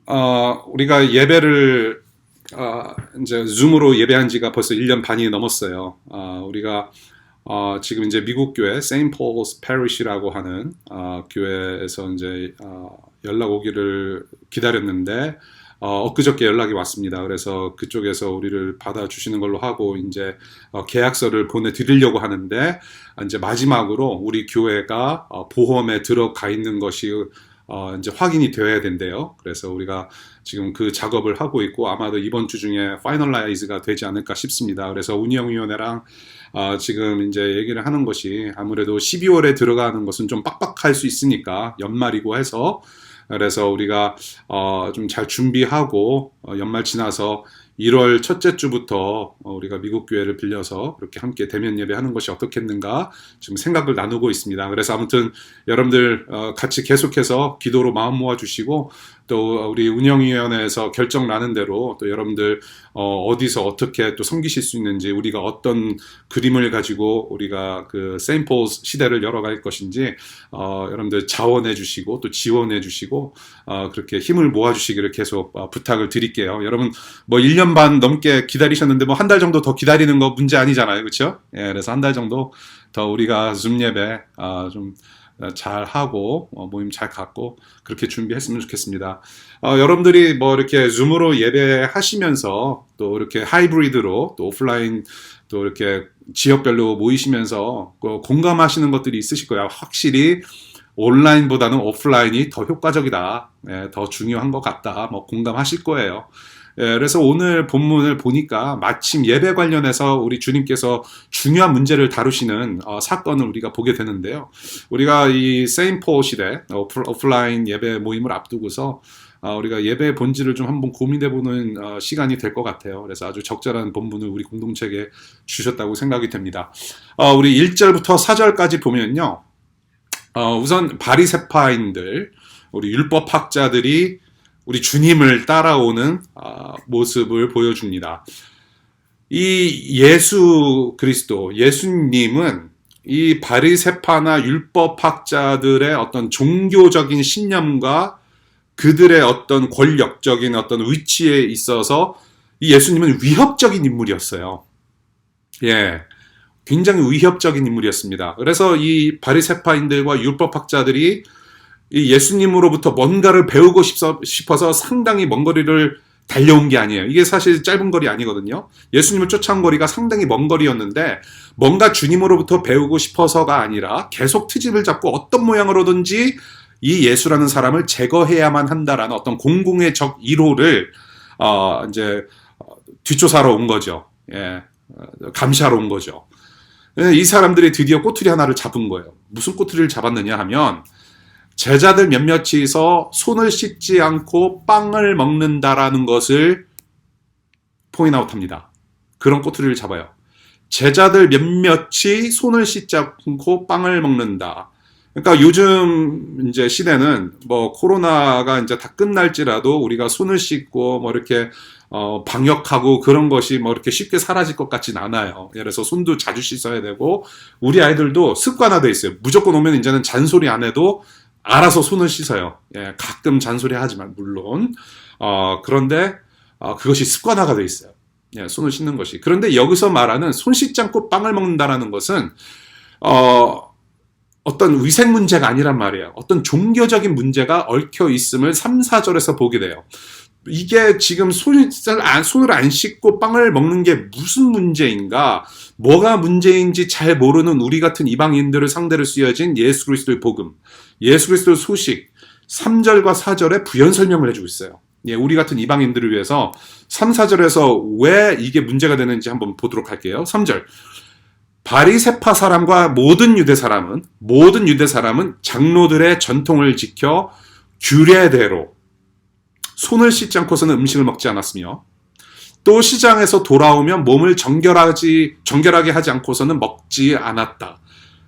우리가 예배를 이제 줌으로 예배한 지가 벌써 1년 반이 넘었어요. 우리가 지금 이제 미국 교회 세인트 폴스 패리시라고 하는 교회에서 이제 연락 오기를 기다렸는데 엊그저께 연락이 왔습니다. 그래서 그쪽에서 우리를 받아주시는 걸로 하고 이제 계약서를 보내드리려고 하는데 이제 마지막으로 우리 교회가 보험에 들어가 있는 것이 이제 확인이 되어야 된대요. 그래서 우리가 지금 그 작업을 하고 있고 아마도 이번 주 중에 파이널라이즈가 되지 않을까 싶습니다. 그래서 운영위원회랑 지금 이제 얘기를 하는 것이 아무래도 12월에 들어가는 것은 좀 빡빡할 수 있으니까 연말이고 해서 그래서 우리가 좀 잘 준비하고 연말 지나서 1월 첫째 주부터 우리가 미국 교회를 빌려서 그렇게 함께 대면 예배하는 것이 어떻겠는가 지금 생각을 나누고 있습니다. 그래서 아무튼 여러분들 같이 계속해서 기도로 마음 모아주시고 또 우리 운영위원회에서 결정 나는 대로 또 여러분들 어디서 어떻게 또 섬기실 수 있는지 우리가 어떤 그림을 가지고 우리가 그 세인트 폴스 시대를 열어갈 것인지 여러분들 자원해 주시고 또 지원해 주시고 그렇게 힘을 모아 주시기를 계속 부탁을 드릴게요. 여러분 뭐 1년 반 넘게 기다리셨는데 뭐 한 달 정도 더 기다리는 거 문제 아니잖아요. 그렇죠? 예, 그래서 한 달 정도 더 우리가 줌 예배 좀 잘 하고 모임 잘 갖고 그렇게 준비했으면 좋겠습니다. 여러분들이 뭐 이렇게 줌으로 예배하시면서 또 이렇게 하이브리드로 또 오프라인 또 이렇게 지역별로 모이시면서 공감하시는 것들이 있으실 거예요. 확실히 온라인보다는 오프라인이 더 효과적이다, 더 중요한 것 같다, 뭐 공감하실 거예요. 그래서 오늘 본문을 보니까 마침 예배 관련해서 우리 주님께서 중요한 문제를 다루시는 사건을 우리가 보게 되는데요. 우리가 이 세인트 폴 시대 오프라인 예배 모임을 앞두고서 우리가 예배의 본질을 좀 한번 고민해보는 시간이 될 것 같아요. 그래서 아주 적절한 본문을 우리 공동체에 주셨다고 생각이 됩니다. 우리 1절부터 4절까지 보면요. 우선 바리새파인들, 우리 율법학자들이 우리 주님을 따라오는 모습을 보여줍니다. 이 예수 그리스도, 예수님은 이 바리새파나 율법학자들의 어떤 종교적인 신념과 그들의 어떤 권력적인 어떤 위치에 있어서 이 예수님은 위협적인 인물이었어요. 예. 굉장히 위협적인 인물이었습니다. 그래서 이 바리새파인들과 율법학자들이 이 예수님으로부터 뭔가를 배우고 싶어서 상당히 먼 거리를 달려온 게 아니에요. 이게 사실 짧은 거리 아니거든요. 예수님을 쫓아온 거리가 상당히 먼 거리였는데 뭔가 주님으로부터 배우고 싶어서가 아니라 계속 트집을 잡고 어떤 모양으로든지 이 예수라는 사람을 제거해야만 한다라는 어떤 공공의 적 1호를 이제 뒷조사로 온 거죠. 예, 감시하러 온 거죠. 이 사람들이 드디어 꼬투리 하나를 잡은 거예요. 무슨 꼬투리를 잡았느냐 하면 제자들 몇몇이서 손을 씻지 않고 빵을 먹는다라는 것을 포인트아웃합니다. 그런 꼬투리를 잡아요. 제자들 몇몇이 손을 씻지 않고 빵을 먹는다. 그러니까 요즘 이제 시대는 뭐 코로나가 이제 다 끝날지라도 우리가 손을 씻고 뭐 이렇게 방역하고 그런 것이 뭐 이렇게 쉽게 사라질 것 같진 않아요. 예를 들어서 손도 자주 씻어야 되고 우리 아이들도 습관화돼 있어요. 무조건 오면 이제는 잔소리 안 해도 알아서 손을 씻어요. 예, 가끔 잔소리 하지만 물론 그런데 그것이 습관화가 돼 있어요. 예, 손을 씻는 것이. 그런데 여기서 말하는 손 씻지 않고 빵을 먹는다라는 것은 어떤 위생 문제가 아니란 말이에요. 어떤 종교적인 문제가 얽혀 있음을 3, 4절에서 보게 돼요. 이게 지금 손을 안 씻고 빵을 먹는 게 무슨 문제인가? 뭐가 문제인지 잘 모르는 우리 같은 이방인들을 상대로 쓰여진 예수 그리스도의 복음, 예수 그리스도의 소식 3절과 4절에 부연 설명을 해주고 있어요. 예, 우리 같은 이방인들을 위해서 3, 4절에서 왜 이게 문제가 되는지 한번 보도록 할게요. 3절. 바리새파 사람과 모든 유대 사람은 장로들의 전통을 지켜 규례대로 손을 씻지 않고서는 음식을 먹지 않았으며 또 시장에서 돌아오면 몸을 정결하게 하지 않고서는 먹지 않았다.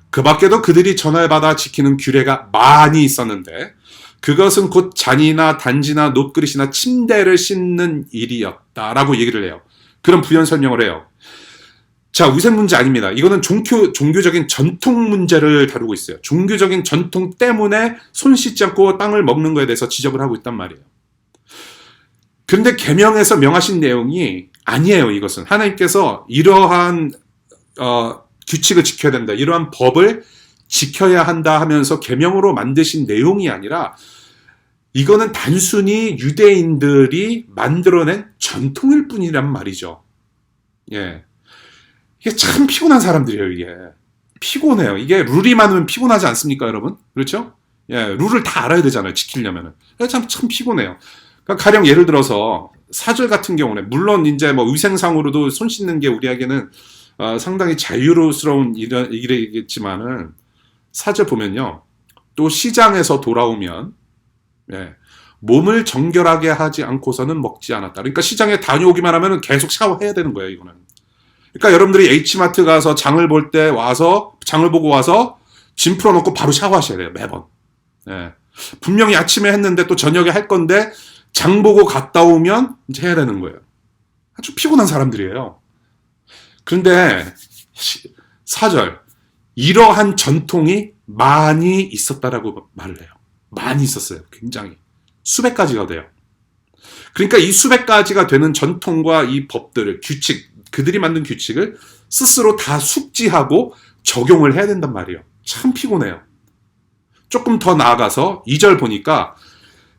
그 밖에도 그들이 전화받아 지키는 규례가 많이 있었는데 그것은 곧 잔이나 단지나 놋그릇이나 침대를 씻는 일이었다라고 얘기를 해요. 그런 부연 설명을 해요. 자, 위생 문제 아닙니다. 이거는 종교적인 전통 문제를 다루고 있어요. 종교적인 전통 때문에 손 씻지 않고 빵을 먹는 거에 대해서 지적을 하고 있단 말이에요. 그런데 계명에서 명하신 내용이 아니에요. 이것은 하나님께서 이러한 규칙을 지켜야 된다, 이러한 법을 지켜야 한다 하면서 계명으로 만드신 내용이 아니라 이거는 단순히 유대인들이 만들어낸 전통일 뿐이란 말이죠. 예, 이게 참 피곤한 사람들이에요. 이게 피곤해요. 이게 룰이 많으면 피곤하지 않습니까, 여러분? 그렇죠? 예, 룰을 다 알아야 되잖아요, 지키려면은. 참 피곤해요. 그러니까 가령 예를 들어서 사절 같은 경우는 물론 이제 뭐 위생상으로도 손 씻는 게 우리에게는 상당히 자유로운 일이겠지만은 사절 보면요, 또 시장에서 돌아오면 몸을 정결하게 하지 않고서는 먹지 않았다. 그러니까 시장에 다녀오기만 하면 계속 샤워해야 되는 거예요, 이거는. 그러니까 여러분들이 H마트 가서 장을 볼 때 장을 보고 와서 짐 풀어놓고 바로 샤워하셔야 돼요, 매번. 분명히 아침에 했는데 또 저녁에 할 건데 장 보고 갔다 오면 이제 해야 되는 거예요. 아주 피곤한 사람들이에요. 그런데 4절, 이러한 전통이 많이 있었다라고 말을 해요. 많이 있었어요. 굉장히. 수백 가지가 돼요. 그러니까 이 수백 가지가 되는 전통과 이 법들을, 그들이 만든 규칙을 스스로 다 숙지하고 적용을 해야 된단 말이에요. 참 피곤해요. 조금 더 나아가서 2절 보니까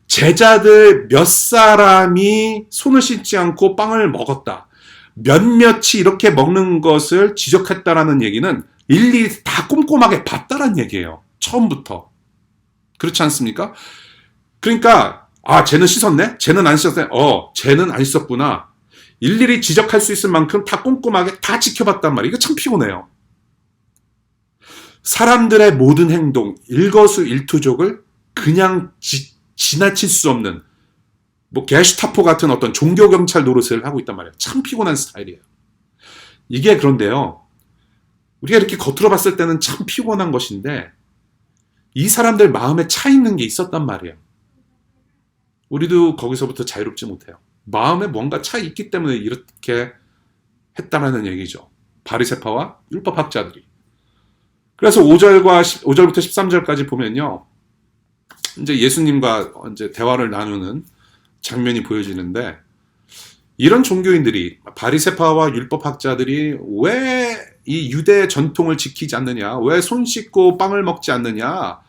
제자들 몇 사람이 손을 씻지 않고 빵을 먹었다, 몇몇이 이렇게 먹는 것을 지적했다라는 얘기는 일일이 다 꼼꼼하게 봤다라는 얘기예요. 처음부터. 그렇지 않습니까? 그러니까 쟤는 씻었네? 쟤는 안 씻었네? 쟤는 안 씻었구나. 일일이 지적할 수 있을 만큼 다 꼼꼼하게 다 지켜봤단 말이에요. 이거 참 피곤해요. 사람들의 모든 행동, 일거수일투족을 그냥 지나칠 수 없는 뭐 게슈타포 같은 어떤 종교경찰 노릇을 하고 있단 말이에요. 참 피곤한 스타일이에요. 이게 그런데요, 우리가 이렇게 겉으로 봤을 때는 참 피곤한 것인데 이 사람들 마음에 차 있는 게 있었단 말이에요. 우리도 거기서부터 자유롭지 못해요. 마음에 뭔가 차 있기 때문에 이렇게 했다라는 얘기죠. 바리새파와 율법학자들이. 그래서 5절부터 13절까지 보면요, 이제 예수님과 이제 대화를 나누는 장면이 보여지는데, 이런 종교인들이, 바리새파와 율법학자들이 왜 이 유대 전통을 지키지 않느냐, 왜 손 씻고 빵을 먹지 않느냐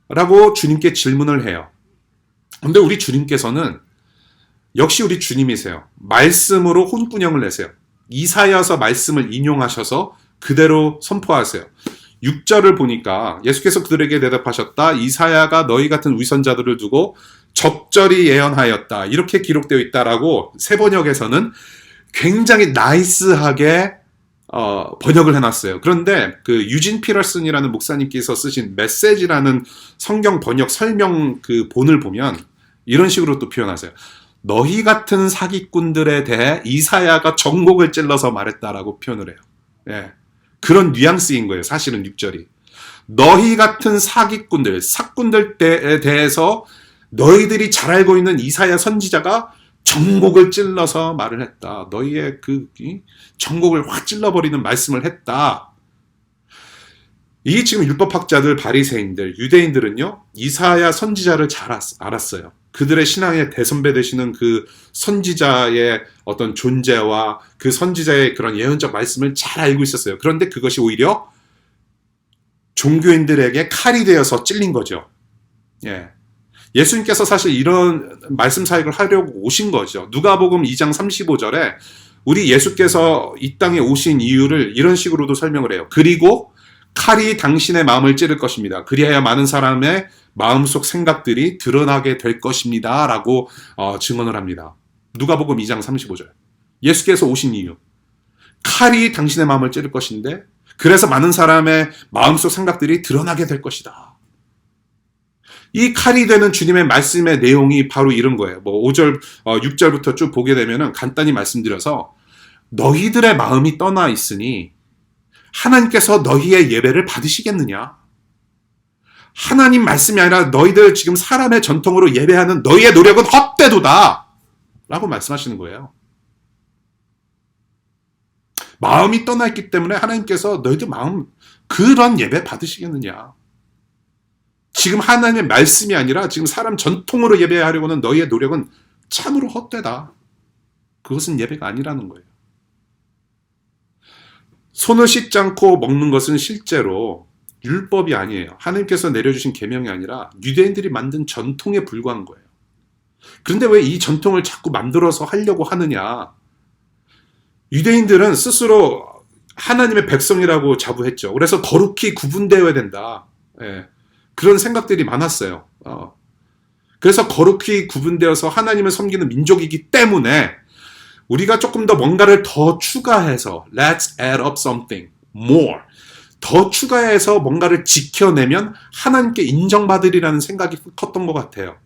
라고 주님께 질문을 해요. 근데 우리 주님께서는 역시 우리 주님이세요. 말씀으로 혼꾸녕을 내세요. 이사야서 말씀을 인용하셔서 그대로 선포하세요. 6절을 보니까 예수께서 그들에게 대답하셨다. 이사야가 너희 같은 위선자들을 두고 적절히 예언하였다, 이렇게 기록되어 있다라고 새 번역에서는 굉장히 나이스하게 번역을 해놨어요. 그런데 그 유진 피러슨이라는 목사님께서 쓰신 메시지라는 성경 번역 설명 그 본을 보면 이런 식으로 또 표현하세요. 너희 같은 사기꾼들에 대해 이사야가 정곡을 찔러서 말했다라고 표현을 해요. 예. 그런 뉘앙스인 거예요. 사실은 6절이. 너희 같은 사기꾼들, 사꾼들에 대해서 너희들이 잘 알고 있는 이사야 선지자가 정곡을 찔러서 말을 했다. 너희의 그 정곡을 확 찔러버리는 말씀을 했다. 이게 지금 율법학자들, 바리새인들, 유대인들은요, 이사야 선지자를 잘 알았어요. 그들의 신앙의 대선배 되시는 그 선지자의 어떤 존재와 그 선지자의 그런 예언적 말씀을 잘 알고 있었어요. 그런데 그것이 오히려 종교인들에게 칼이 되어서 찔린 거죠. 예. 예수님께서 사실 이런 말씀 사역을 하려고 오신 거죠. 누가복음 2장 35절에 우리 예수께서 이 땅에 오신 이유를 이런 식으로도 설명을 해요. 그리고 칼이 당신의 마음을 찌를 것입니다. 그리하여 많은 사람의 마음속 생각들이 드러나게 될 것입니다. 라고 증언을 합니다. 누가복음 2장 35절. 예수께서 오신 이유. 칼이 당신의 마음을 찌를 것인데 그래서 많은 사람의 마음속 생각들이 드러나게 될 것이다. 이 칼이 되는 주님의 말씀의 내용이 바로 이런 거예요. 뭐 5절, 6절부터 쭉 보게 되면은 간단히 말씀드려서 너희들의 마음이 떠나 있으니 하나님께서 너희의 예배를 받으시겠느냐? 하나님 말씀이 아니라 너희들 지금 사람의 전통으로 예배하는 너희의 노력은 헛되도다! 라고 말씀하시는 거예요. 마음이 떠나 있기 때문에 하나님께서 너희들 마음, 그런 예배 받으시겠느냐? 지금 하나님의 말씀이 아니라 지금 사람 전통으로 예배하려고는 너희의 노력은 참으로 헛되다. 그것은 예배가 아니라는 거예요. 손을 씻지 않고 먹는 것은 실제로 율법이 아니에요. 하나님께서 내려주신 계명이 아니라 유대인들이 만든 전통에 불과한 거예요. 그런데 왜 이 전통을 자꾸 만들어서 하려고 하느냐? 유대인들은 스스로 하나님의 백성이라고 자부했죠. 그래서 거룩히 구분되어야 된다. 예, 그런 생각들이 많았어요. 그래서 거룩히 구분되어서 하나님을 섬기는 민족이기 때문에 우리가 조금 더 뭔가를 더 추가해서 Let's add up something more. 더 추가해서 뭔가를 지켜내면 하나님께 인정받으리라는 생각이 컸던 것 같아요.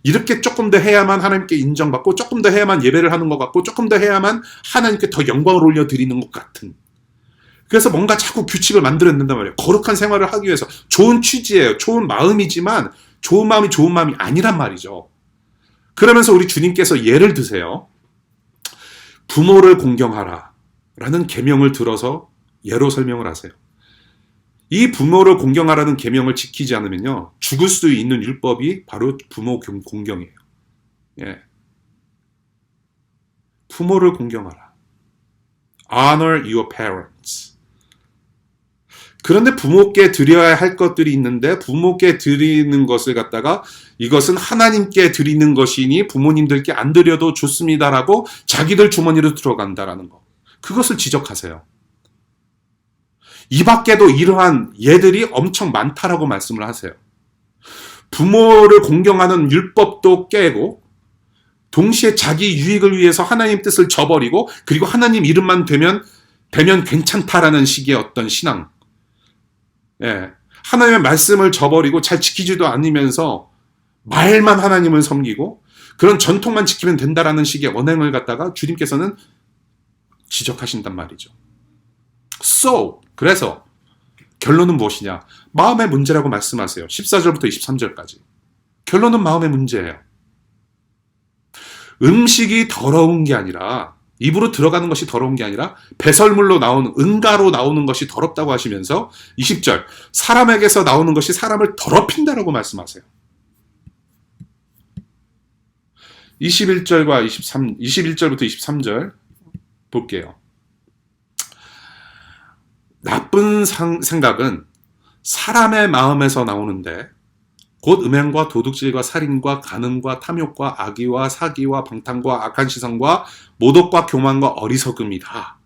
이렇게 조금 더 해야만 하나님께 인정받고 조금 더 해야만 예배를 하는 것 같고 조금 더 해야만 하나님께 더 영광을 올려드리는 것 같은. 그래서 뭔가 자꾸 규칙을 만들어낸단 말이에요. 거룩한 생활을 하기 위해서. 좋은 취지예요. 좋은 마음이지만 좋은 마음이 좋은 마음이 아니란 말이죠. 그러면서 우리 주님께서 예를 드세요. 부모를 공경하라 라는 계명을 들어서 예로 설명을 하세요. 이 부모를 공경하라는 계명을 지키지 않으면요, 죽을 수 있는 율법이 바로 부모 공경이에요. 예. 부모를 공경하라. Honor your parents. 그런데 부모께 드려야 할 것들이 있는데 부모께 드리는 것을 갖다가 이것은 하나님께 드리는 것이니 부모님들께 안 드려도 좋습니다라고 자기들 주머니로 들어간다라는 거. 그것을 지적하세요. 이 밖에도 이러한 예들이 엄청 많다라고 말씀을 하세요. 부모를 공경하는 율법도 깨고 동시에 자기 유익을 위해서 하나님 뜻을 저버리고 그리고 하나님 이름만 되면 괜찮다라는 식의 어떤 신앙. 예. 하나님의 말씀을 저버리고 잘 지키지도 않으면서 말만 하나님을 섬기고 그런 전통만 지키면 된다라는 식의 언행을 갖다가 주님께서는 지적하신단 말이죠. 그래서 결론은 무엇이냐? 마음의 문제라고 말씀하세요. 14절부터 23절까지. 결론은 마음의 문제예요. 음식이 더러운 게 아니라 입으로 들어가는 것이 더러운 게 아니라 배설물로 나오는 응가로 나오는 것이 더럽다고 하시면서 20절 사람에게서 나오는 것이 사람을 더럽힌다라고 말씀하세요. 21절부터 23절 볼게요. 나쁜 생각은 사람의 마음에서 나오는데 곧 음행과 도둑질과 살인과 간음과 탐욕과 악의와 사기와 방탕과 악한 시선과 모독과 교만과 어리석음이다.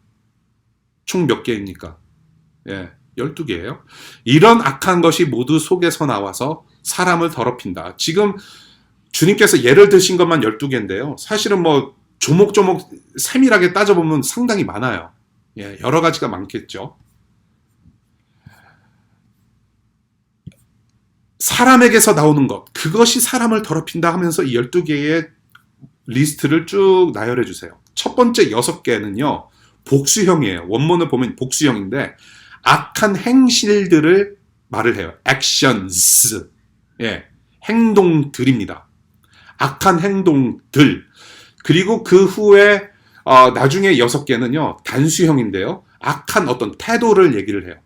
총 몇 개입니까? 예, 12개예요. 이런 악한 것이 모두 속에서 나와서 사람을 더럽힌다. 지금 주님께서 예를 드신 것만 12개인데요. 사실은 뭐 조목조목 세밀하게 따져보면 상당히 많아요. 예, 여러 가지가 많겠죠. 사람에게서 나오는 것, 그것이 사람을 더럽힌다 하면서 이 12개의 리스트를 쭉 나열해 주세요. 첫 번째 6개는요, 복수형이에요. 원문을 보면 복수형인데, 악한 행실들을 말을 해요. actions. 예, 행동들입니다. 악한 행동들. 그리고 그 후에, 나중에 6개는요, 단수형인데요, 악한 어떤 태도를 얘기를 해요.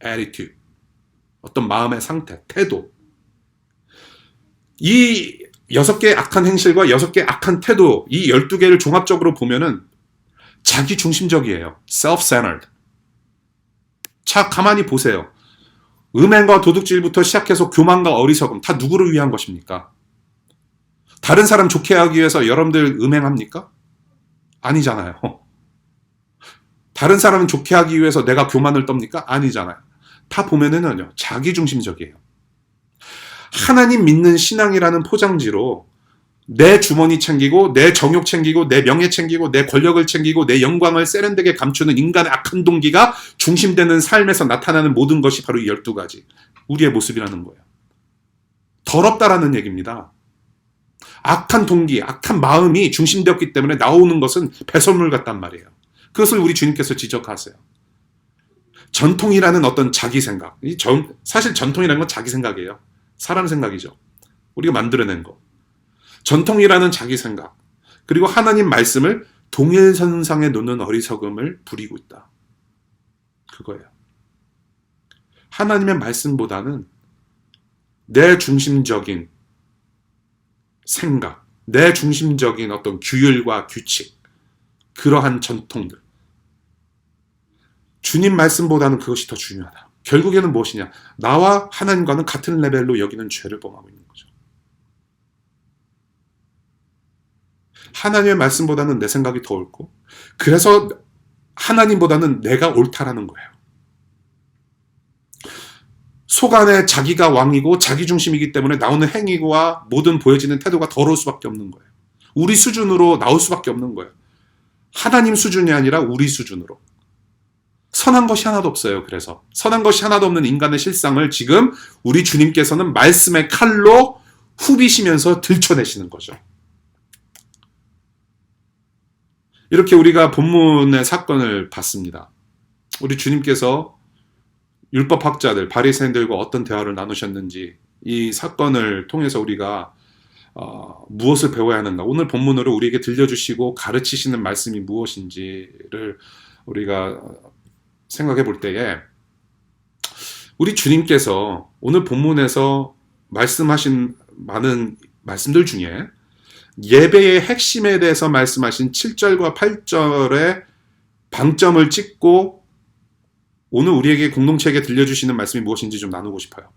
attitude. 어떤 마음의 상태, 태도. 이 6개의 악한 행실과 6개의 악한 태도, 이 12개를 종합적으로 보면은 자기 중심적이에요. self-centered. 자, 가만히 보세요. 음행과 도둑질부터 시작해서 교만과 어리석음, 다 누구를 위한 것입니까? 다른 사람 좋게 하기 위해서 여러분들 음행합니까? 아니잖아요. 다른 사람은 좋게 하기 위해서 내가 교만을 떱니까? 아니잖아요. 다 보면은요, 자기 중심적이에요. 하나님 믿는 신앙이라는 포장지로 내 주머니 챙기고 내 정욕 챙기고 내 명예 챙기고 내 권력을 챙기고 내 영광을 세련되게 감추는 인간의 악한 동기가 중심되는 삶에서 나타나는 모든 것이 바로 이 12가지 우리의 모습이라는 거예요. 더럽다라는 얘기입니다. 악한 동기, 악한 마음이 중심되었기 때문에 나오는 것은 배설물 같단 말이에요. 그것을 우리 주님께서 지적하세요. 전통이라는 어떤 자기 생각. 사실 전통이라는 건 자기 생각이에요. 사람 생각이죠. 우리가 만들어낸 거. 전통이라는 자기 생각. 그리고 하나님 말씀을 동일선상에 놓는 어리석음을 부리고 있다. 그거예요. 하나님의 말씀보다는 내 중심적인 생각, 내 중심적인 어떤 규율과 규칙, 그러한 전통들. 주님 말씀보다는 그것이 더 중요하다. 결국에는 무엇이냐? 나와 하나님과는 같은 레벨로 여기는 죄를 범하고 있는 거죠. 하나님의 말씀보다는 내 생각이 더 옳고, 그래서 하나님보다는 내가 옳다라는 거예요. 속 안에 자기가 왕이고 자기 중심이기 때문에 나오는 행위와 모든 보여지는 태도가 더러울 수밖에 없는 거예요. 우리 수준으로 나올 수밖에 없는 거예요. 하나님 수준이 아니라 우리 수준으로. 선한 것이 하나도 없어요. 그래서 선한 것이 하나도 없는 인간의 실상을 지금 우리 주님께서는 말씀의 칼로 후비시면서 들춰내시는 거죠. 이렇게 우리가 본문의 사건을 봤습니다. 우리 주님께서 율법학자들, 바리새인들과 어떤 대화를 나누셨는지 이 사건을 통해서 우리가 무엇을 배워야 하는가, 오늘 본문으로 우리에게 들려주시고 가르치시는 말씀이 무엇인지를 우리가 생각해 볼 때에, 우리 주님께서 오늘 본문에서 말씀하신 많은 말씀들 중에 예배의 핵심에 대해서 말씀하신 7절과 8절에 방점을 찍고 오늘 우리에게 공동체에게 들려주시는 말씀이 무엇인지 좀 나누고 싶어요.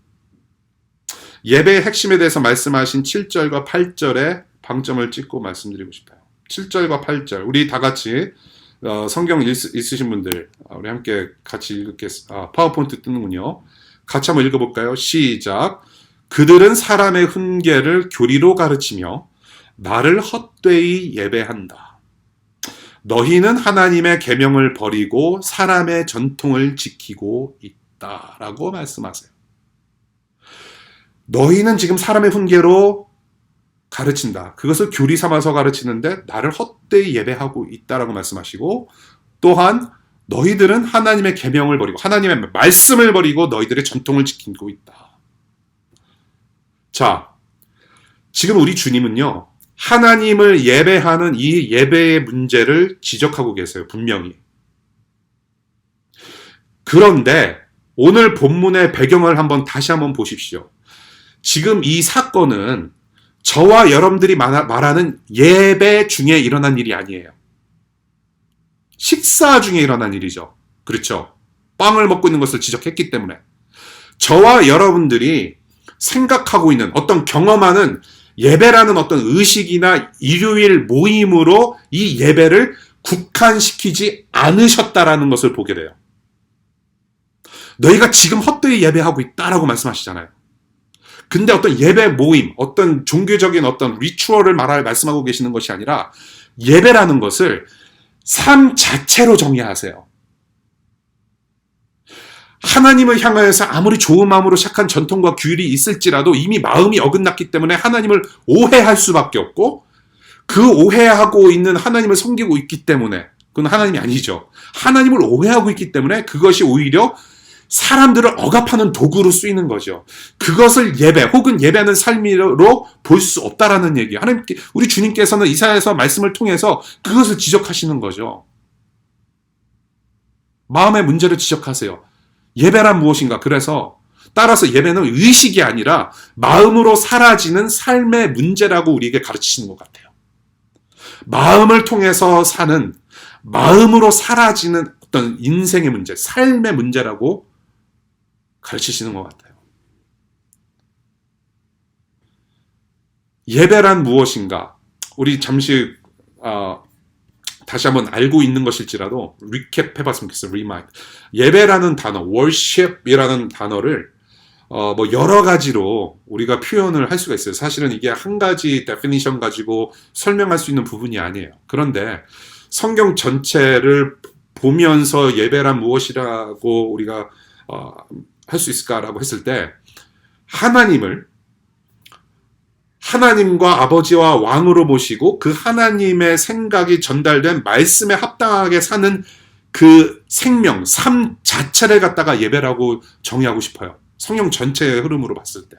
예배의 핵심에 대해서 말씀하신 7절과 8절에 방점을 찍고 말씀드리고 싶어요. 7절과 8절, 우리 다 같이 성경 있으신 분들 우리 함께 같이 읽겠습니다. 파워포인트 뜨는군요. 같이 한번 읽어볼까요? 시작. 그들은 사람의 훈계를 교리로 가르치며 나를 헛되이 예배한다. 너희는 하나님의 계명을 버리고 사람의 전통을 지키고 있다라고 말씀하세요. 너희는 지금 사람의 훈계로 가르친다. 그것을 교리 삼아서 가르치는데 나를 헛되이 예배하고 있다라고 말씀하시고, 또한 너희들은 하나님의 계명을 버리고 하나님의 말씀을 버리고 너희들의 전통을 지키고 있다. 자, 지금 우리 주님은요, 하나님을 예배하는 이 예배의 문제를 지적하고 계세요. 분명히. 그런데 오늘 본문의 배경을 다시 한번 보십시오. 지금 이 사건은 저와 여러분들이 말하는 예배 중에 일어난 일이 아니에요. 식사 중에 일어난 일이죠. 그렇죠? 빵을 먹고 있는 것을 지적했기 때문에. 저와 여러분들이 생각하고 있는 어떤 경험하는 예배라는 어떤 의식이나 일요일 모임으로 이 예배를 국한시키지 않으셨다라는 것을 보게 돼요. 너희가 지금 헛되이 예배하고 있다라고 말씀하시잖아요. 근데 어떤 예배 모임, 어떤 종교적인 어떤 리추얼을 말씀하고 계시는 것이 아니라 예배라는 것을 삶 자체로 정의하세요. 하나님을 향하여서 아무리 좋은 마음으로 시작한 전통과 규율이 있을지라도 이미 마음이 어긋났기 때문에 하나님을 오해할 수밖에 없고, 그 오해하고 있는 하나님을 섬기고 있기 때문에, 그건 하나님이 아니죠. 하나님을 오해하고 있기 때문에 그것이 오히려 사람들을 억압하는 도구로 쓰이는 거죠. 그것을 예배 혹은 예배하는 삶으로 볼 수 없다라는 얘기예요. 하나님께, 우리 주님께서는 이사야서 말씀을 통해서 그것을 지적하시는 거죠. 마음의 문제를 지적하세요. 예배란 무엇인가? 그래서 따라서 예배는 의식이 아니라 마음으로 사라지는 삶의 문제라고 우리에게 가르치시는 것 같아요. 마음을 통해서 사는, 마음으로 사라지는 어떤 인생의 문제, 삶의 문제라고 가르치시는 것 같아요. 예배란 무엇인가? 우리 잠시 다시 한번 알고 있는 것일지라도 리캡 해봤으면 좋겠어요. 리마인드. 예배라는 단어, worship이라는 단어를 여러 가지로 우리가 표현을 할 수가 있어요. 사실은 이게 한 가지 데피니션 가지고 설명할 수 있는 부분이 아니에요. 그런데 성경 전체를 보면서 예배란 무엇이라고 우리가 할 수 있을까라고 했을 때, 하나님과 아버지와 왕으로 모시고 그 하나님의 생각이 전달된 말씀에 합당하게 사는 그 생명, 삶 자체를 갖다가 예배라고 정의하고 싶어요. 성경 전체의 흐름으로 봤을 때.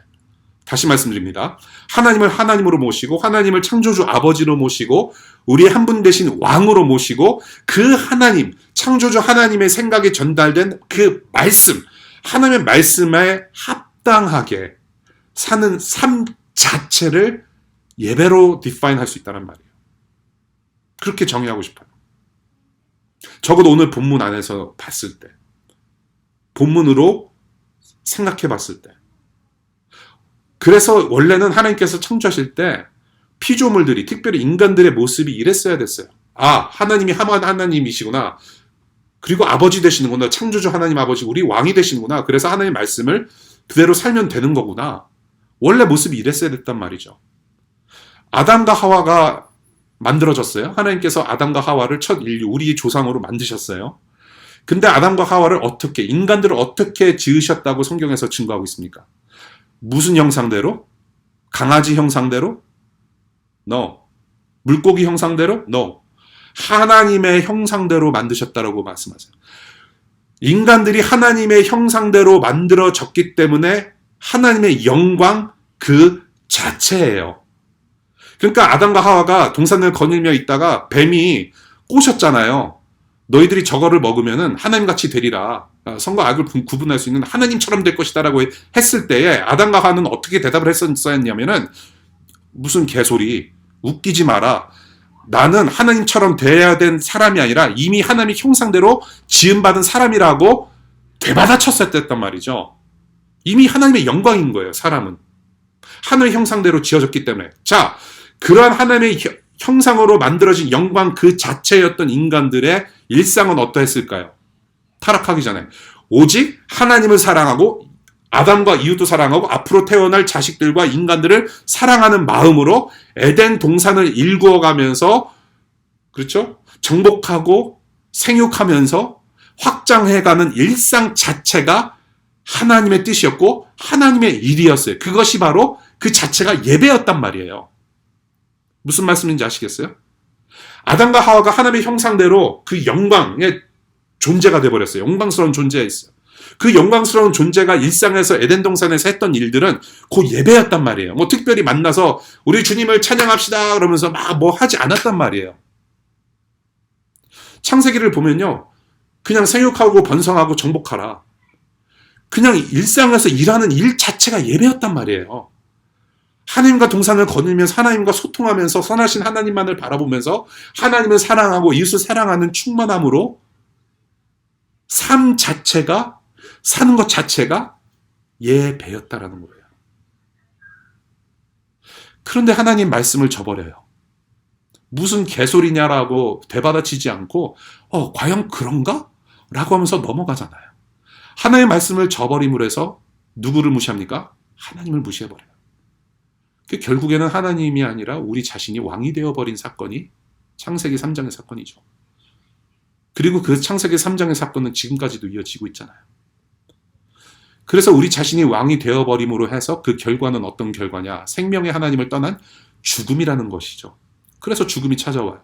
다시 말씀드립니다. 하나님을 하나님으로 모시고, 하나님을 창조주 아버지로 모시고, 우리 한 분 되신 왕으로 모시고, 그 하나님, 창조주 하나님의 생각이 전달된 그 말씀, 하나님의 말씀에 합당하게 사는 삶 자체를 예배로 디파인 할 수 있다는 말이에요. 그렇게 정의하고 싶어요. 적어도 오늘 본문 안에서 봤을 때, 본문으로 생각해 봤을 때. 그래서 원래는 하나님께서 창조하실 때 피조물들이, 특별히 인간들의 모습이 이랬어야 됐어요. 아, 하나님이 하나님이시구나. 그리고 아버지 되시는구나. 창조주 하나님 아버지, 우리 왕이 되시는구나. 그래서 하나님의 말씀을 그대로 살면 되는 거구나. 원래 모습이 이랬어야 됐단 말이죠. 아담과 하와가 만들어졌어요. 하나님께서 아담과 하와를 첫 인류, 우리의 조상으로 만드셨어요. 근데 아담과 하와를 어떻게, 인간들을 어떻게 지으셨다고 성경에서 증거하고 있습니까? 무슨 형상대로? 강아지 형상대로? No. 물고기 형상대로? No. 하나님의 형상대로 만드셨다라고 말씀하세요. 인간들이 하나님의 형상대로 만들어졌기 때문에 하나님의 영광 그 자체예요. 그러니까 아담과 하와가 동산을 거닐며 있다가 뱀이 꼬셨잖아요. 너희들이 저거를 먹으면은 하나님같이 되리라. 선과 악을 구분할 수 있는 하나님처럼 될 것이다 라고 했을 때에 아담과 하와는 어떻게 대답을 했었냐면은 무슨 개소리, 웃기지 마라. 나는 하나님처럼 돼야 된 사람이 아니라 이미 하나님의 형상대로 지음받은 사람이라고 되받아쳤었단 말이죠. 이미 하나님의 영광인 거예요, 사람은. 하나님의 형상대로 지어졌기 때문에. 자, 그러한 하나님의 형상으로 만들어진 영광 그 자체였던 인간들의 일상은 어떠했을까요? 타락하기 전에. 오직 하나님을 사랑하고 아담과 이웃도 사랑하고 앞으로 태어날 자식들과 인간들을 사랑하는 마음으로 에덴 동산을 일구어가면서, 그렇죠? 정복하고 생육하면서 확장해가는 일상 자체가 하나님의 뜻이었고 하나님의 일이었어요. 그것이 바로 그 자체가 예배였단 말이에요. 무슨 말씀인지 아시겠어요? 아담과 하와가 하나님의 형상대로 그 영광의 존재가 되어버렸어요. 영광스러운 존재가 있어요. 그 영광스러운 존재가 일상에서 에덴 동산에서 했던 일들은 그 예배였단 말이에요. 뭐 특별히 만나서 우리 주님을 찬양합시다 그러면서 막 뭐 하지 않았단 말이에요. 창세기를 보면요, 그냥 생육하고 번성하고 정복하라. 그냥 일상에서 일하는 일 자체가 예배였단 말이에요. 하나님과 동산을 거닐면서 하나님과 소통하면서 선하신 하나님만을 바라보면서 하나님을 사랑하고 이웃을 사랑하는 충만함으로 삶 자체가, 사는 것 자체가 예배였다라는 거예요. 그런데 하나님 말씀을 저버려요. 무슨 개소리냐라고 되받아치지 않고 과연 그런가? 라고 하면서 넘어가잖아요. 하나님의 말씀을 저버림으로 해서 누구를 무시합니까? 하나님을 무시해버려요. 결국에는 하나님이 아니라 우리 자신이 왕이 되어버린 사건이 창세기 3장의 사건이죠. 그리고 그 창세기 3장의 사건은 지금까지도 이어지고 있잖아요. 그래서 우리 자신이 왕이 되어버림으로 해서 그 결과는 어떤 결과냐? 생명의 하나님을 떠난 죽음이라는 것이죠. 그래서 죽음이 찾아와요.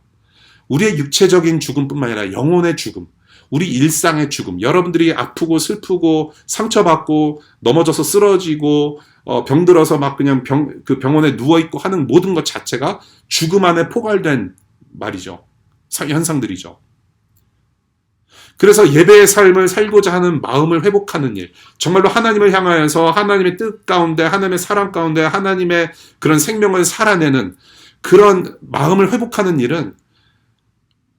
우리의 육체적인 죽음뿐만 아니라 영혼의 죽음, 우리 일상의 죽음, 여러분들이 아프고 슬프고 상처받고 넘어져서 쓰러지고 병들어서 막 그냥 그 병원에 누워있고 하는 모든 것 자체가 죽음 안에 포괄된 말이죠. 현상들이죠. 그래서 예배의 삶을 살고자 하는 마음을 회복하는 일, 정말로 하나님을 향하여서 하나님의 뜻 가운데, 하나님의 사랑 가운데, 하나님의 그런 생명을 살아내는 그런 마음을 회복하는 일은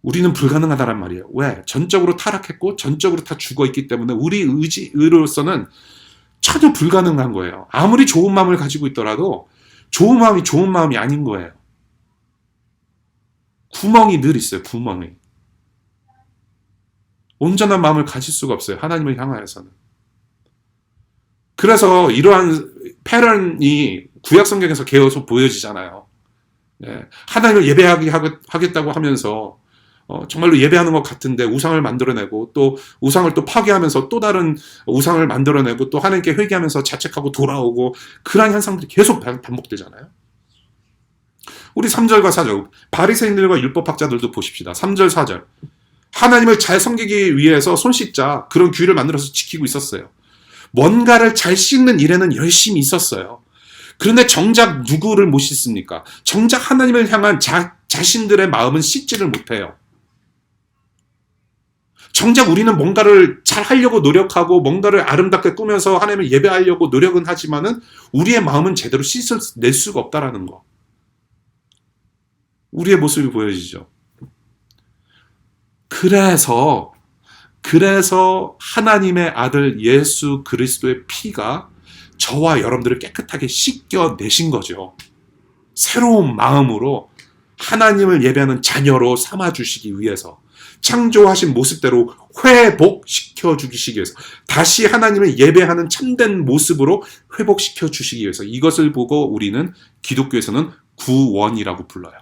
우리는 불가능하다란 말이에요. 왜? 전적으로 타락했고 전적으로 다 죽어있기 때문에 우리 의로서는 전혀 불가능한 거예요. 아무리 좋은 마음을 가지고 있더라도 좋은 마음이 아닌 거예요. 구멍이 늘 있어요. 구멍이. 온전한 마음을 가질 수가 없어요. 하나님을 향하여서는. 그래서 이러한 패런이 구약 성경에서 계속 보여지잖아요. 하나님을 예배하겠다고 하면서 정말로 예배하는 것 같은데 우상을 만들어내고 또 우상을 또 파괴하면서 또 다른 우상을 만들어내고 또 하나님께 회개하면서 자책하고 돌아오고 그러한 현상들이 계속 반복되잖아요. 우리 3절과 4절, 바리새인들과 율법학자들도 보십시다. 3절, 4절. 하나님을 잘 섬기기 위해서 손 씻자 그런 규율을 만들어서 지키고 있었어요. 뭔가를 잘 씻는 일에는 열심히 있었어요. 그런데 정작 누구를 못 씻습니까? 정작 하나님을 향한 자신들의 마음은 씻지를 못해요. 정작 우리는 뭔가를 잘 하려고 노력하고 뭔가를 아름답게 꾸며서 하나님을 예배하려고 노력은 하지만은 우리의 마음은 제대로 씻어낼 수가 없다라는 거. 우리의 모습이 보여지죠. 그래서 하나님의 아들 예수 그리스도의 피가 저와 여러분들을 깨끗하게 씻겨내신 거죠. 새로운 마음으로 하나님을 예배하는 자녀로 삼아주시기 위해서, 창조하신 모습대로 회복시켜 주시기 위해서, 다시 하나님을 예배하는 참된 모습으로 회복시켜 주시기 위해서, 이것을 보고 우리는 기독교에서는 구원이라고 불러요.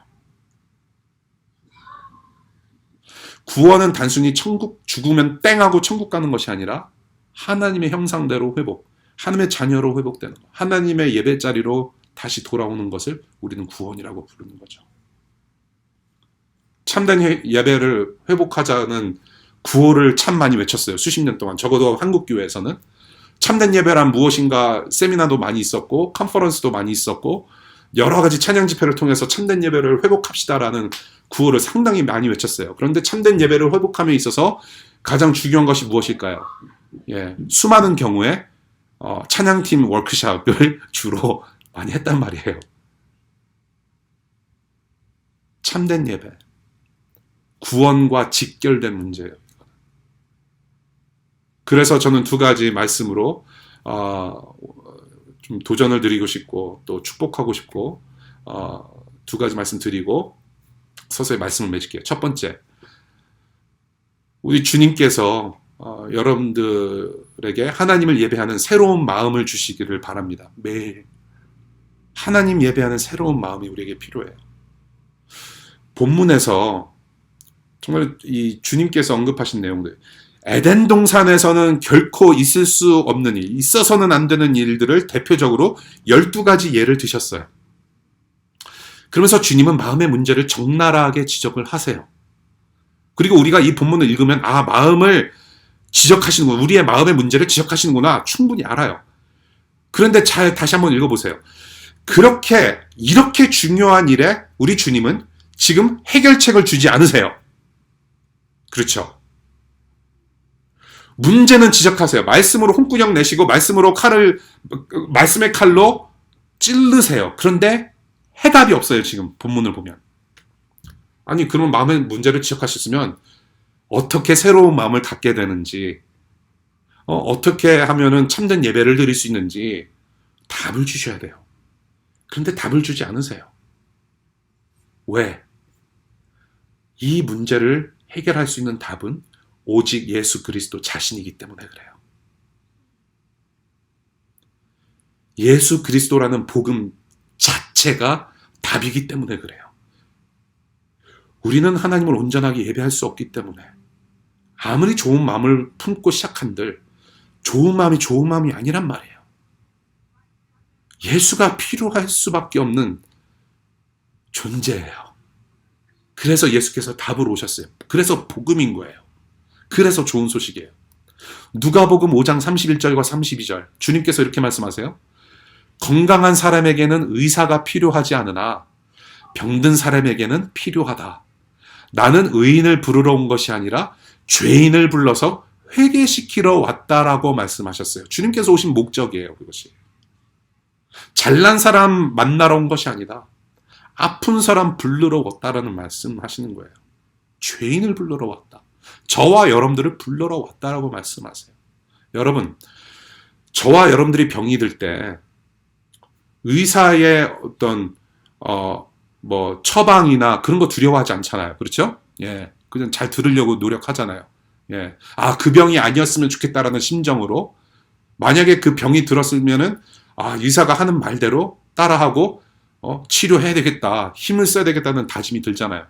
구원은 단순히 천국 죽으면 땡하고 천국 가는 것이 아니라 하나님의 형상대로 회복, 하나님의 자녀로 회복되는 것, 하나님의 예배 자리로 다시 돌아오는 것을 우리는 구원이라고 부르는 거죠. 참된 예배를 회복하자는 구호를 참 많이 외쳤어요. 수십 년 동안. 적어도 한국교회에서는 참된 예배란 무엇인가 세미나도 많이 있었고 컨퍼런스도 많이 있었고 여러 가지 찬양 집회를 통해서 참된 예배를 회복합시다라는 구호를 상당히 많이 외쳤어요. 그런데 참된 예배를 회복함에 있어서 가장 중요한 것이 무엇일까요? 수많은 경우에 찬양팀 워크숍을 주로 많이 했단 말이에요. 참된 예배, 구원과 직결된 문제예요. 그래서 저는 두 가지 말씀으로 좀 도전을 드리고 싶고 또 축복하고 싶고 두 가지 말씀 드리고 서서히 말씀을 맺을게요. 첫 번째, 우리 주님께서 여러분들에게 하나님을 예배하는 새로운 마음을 주시기를 바랍니다. 매일 하나님 예배하는 새로운 마음이 우리에게 필요해요. 본문에서 정말 이 주님께서 언급하신 내용들, 에덴 동산에서는 결코 있을 수 없는 일, 있어서는 안 되는 일들을 대표적으로 12가지 예를 드셨어요. 그러면서 주님은 마음의 문제를 적나라하게 지적을 하세요. 그리고 우리가 이 본문을 읽으면 마음을 지적하시는구나, 우리의 마음의 문제를 지적하시는구나 충분히 알아요. 그런데 잘 다시 한번 읽어보세요. 이렇게 중요한 일에 우리 주님은 지금 해결책을 주지 않으세요. 그렇죠. 문제는 지적하세요. 말씀으로 홍구녕 내시고 말씀의 칼로 찌르세요. 그런데 해답이 없어요. 지금 본문을 보면. 아니, 그러면 마음의 문제를 지적하셨으면 어떻게 새로운 마음을 갖게 되는지, 어떻게 하면은 참된 예배를 드릴 수 있는지 답을 주셔야 돼요. 그런데 답을 주지 않으세요. 왜? 이 문제를 해결할 수 있는 답은 오직 예수 그리스도 자신이기 때문에 그래요. 예수 그리스도라는 복음 자체가 답이기 때문에 그래요. 우리는 하나님을 온전하게 예배할 수 없기 때문에 아무리 좋은 마음을 품고 시작한들 좋은 마음이 아니란 말이에요. 예수가 필요할 수밖에 없는 존재예요. 그래서 예수께서 답으로 오셨어요. 그래서 복음인 거예요. 그래서 좋은 소식이에요. 누가복음 5장 31절과 32절 주님께서 이렇게 말씀하세요. 건강한 사람에게는 의사가 필요하지 않으나 병든 사람에게는 필요하다. 나는 의인을 부르러 온 것이 아니라 죄인을 불러서 회개시키러 왔다라고 말씀하셨어요. 주님께서 오신 목적이에요. 그것이. 잘난 사람 만나러 온 것이 아니다. 아픈 사람 부르러 왔다라는 말씀하시는 거예요. 죄인을 부르러 왔다. 저와 여러분들을 부르러 왔다라고 말씀하세요. 여러분, 저와 여러분들이 병이 들 때 의사의 어떤 처방이나 그런 거 두려워하지 않잖아요. 그렇죠? 그냥 잘 들으려고 노력하잖아요. 그 병이 아니었으면 좋겠다라는 심정으로, 만약에 그 병이 들었으면은 의사가 하는 말대로 따라하고 치료해야 되겠다, 힘을 써야 되겠다는 다짐이 들잖아요.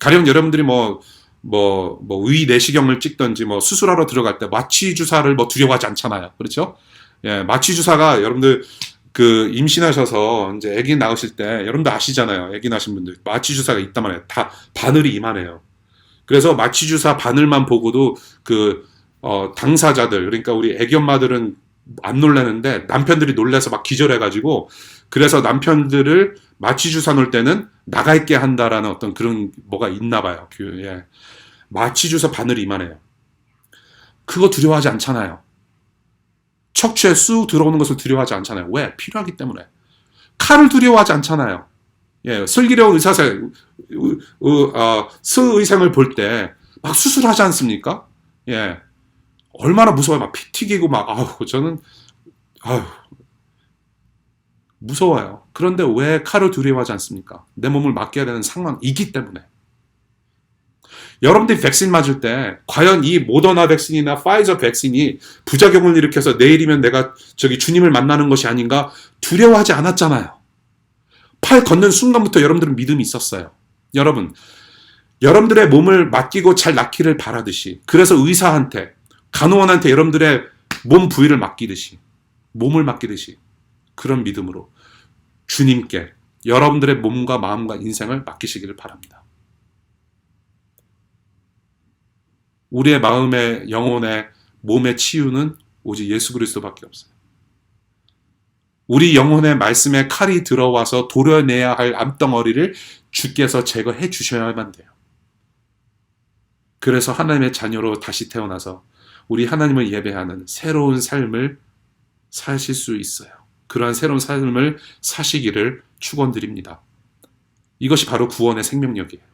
가령 여러분들이 의 내시경을 찍든지 수술하러 들어갈 때 마취 주사를 두려워하지 않잖아요. 그렇죠? 마취 주사가 여러분들 임신하셔서 이제 아기 낳으실 때 여러분들 아시잖아요. 아기 낳으신 분들 마취 주사가 있단 말이에요. 다 바늘이 이만해요. 그래서 마취 주사 바늘만 보고도 당사자들, 그러니까 우리 아기 엄마들은 안 놀라는데 남편들이 놀라서 막 기절해가지고, 그래서 남편들을 마취 주사 놓을 때는 나가 있게 한다라는 어떤 그런 뭐가 있나 봐요. 마취 주사 바늘이 이만해요. 그거 두려워하지 않잖아요. 척추에 쑥 들어오는 것을 두려워하지 않잖아요. 왜? 필요하기 때문에. 칼을 두려워하지 않잖아요. 슬기로운 스의생을 볼 때 막 수술하지 않습니까? 예. 얼마나 무서워요. 막 피 튀기고 막, 저는, 아우, 무서워요. 그런데 왜 칼을 두려워하지 않습니까? 내 몸을 맡겨야 되는 상황이기 때문에. 여러분들이 백신 맞을 때 과연 이 모더나 백신이나 파이저 백신이 부작용을 일으켜서 내일이면 내가 주님을 만나는 것이 아닌가 두려워하지 않았잖아요. 팔 걷는 순간부터 여러분들은 믿음이 있었어요. 여러분들의 몸을 맡기고 잘 낫기를 바라듯이, 그래서 의사한테, 간호원한테 여러분들의 몸 부위를 맡기듯이, 몸을 맡기듯이, 그런 믿음으로 주님께 여러분들의 몸과 마음과 인생을 맡기시기를 바랍니다. 우리의 마음의, 영혼의, 몸의 치유는 오직 예수 그리스도밖에 없어요. 우리 영혼의 말씀에 칼이 들어와서 도려내야 할 암덩어리를 주께서 제거해 주셔야만 돼요. 그래서 하나님의 자녀로 다시 태어나서 우리 하나님을 예배하는 새로운 삶을 사실 수 있어요. 그러한 새로운 삶을 사시기를 축원드립니다. 이것이 바로 구원의 생명력이에요.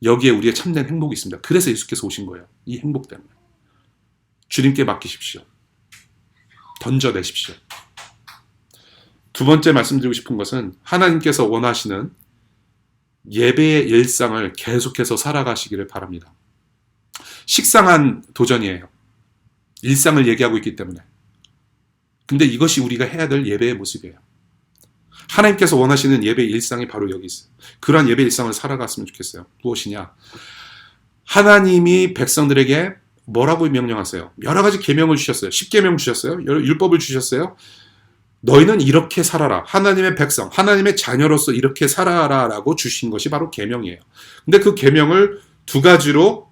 여기에 우리의 참된 행복이 있습니다. 그래서 예수께서 오신 거예요. 이 행복 때문에. 주님께 맡기십시오. 던져내십시오. 두 번째 말씀드리고 싶은 것은 하나님께서 원하시는 예배의 일상을 계속해서 살아가시기를 바랍니다. 식상한 도전이에요. 일상을 얘기하고 있기 때문에. 근데 이것이 우리가 해야 될 예배의 모습이에요. 하나님께서 원하시는 예배의 일상이 바로 여기 있어요. 그러한 예배의 일상을 살아갔으면 좋겠어요. 무엇이냐? 하나님이 백성들에게 뭐라고 명령하세요? 여러 가지 계명을 주셨어요. 10계명 주셨어요. 율법을 주셨어요. 너희는 이렇게 살아라. 하나님의 백성, 하나님의 자녀로서 이렇게 살아라라고 주신 것이 바로 계명이에요. 근데 그 계명을 두 가지로